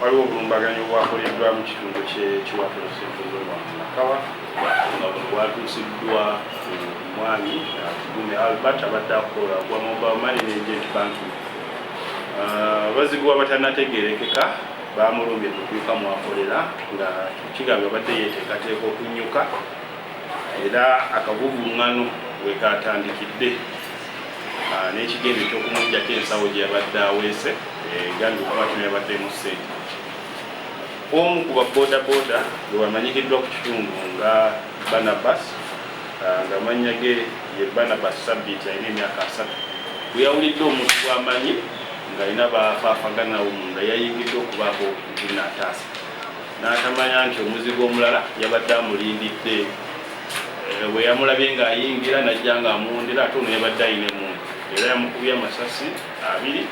waliwo obulumbaganyo bwakoleddwa mu kitundu ky'ekiwatula Ssenfuzo Nakawa nga buno bwatuusiddwa omwami Kigume Albert abadde akola gwa Mobile Money Agent Banking. Abazigu abatannategeerekeka bamulumbye tukyuka mwakolera nga kigambye abadde yeeteekateeka okunnyuka era akavuvuŋŋano we kaatandikidde n'ekigendo ky'okumuggyako ensawo gye yabadde aweese egambye okuba yabaddemu ssente. Omu ku baboodabooda gwe bamanyikiddwa ku kitundu nga Barnabas nga amannya ge ye Barnabas Sabbiiti alina emyaka 3 bwe yawulidde omuntu bw'amanyi ng'alina baafaafaganawo munda yayingidde okubaako nataasa n'atamanya nti omuzigo omulala yabadde amulindidde. Bwe yamulabye ng'ayingira najja ng'amuwundira ate ono yabadde ayina emundu era yamukubye amasasi 2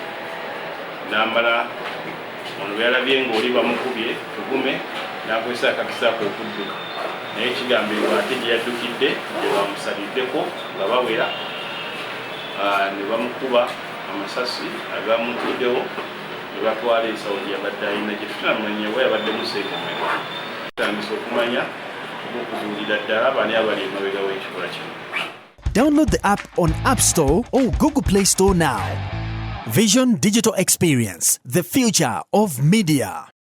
n'amala ono bwe yalabye ng'oli bamukubye Kigume n'akozesa akakisaako okudduka naye ekigambibwa ate gye yaddukidde gye bamusaliddeko nga bawera ne bamukuba amasasi agamutuddewo ne batwala ensawo gye yabadde alina gye tutamanya we yabaddemu ssente mmeka. Tutandise okumanya okuzuulira ddala bani abali emabega w'ekikola kino. Download the app on App Store or Google Play Store now. Vision Digital Experience, the future of media.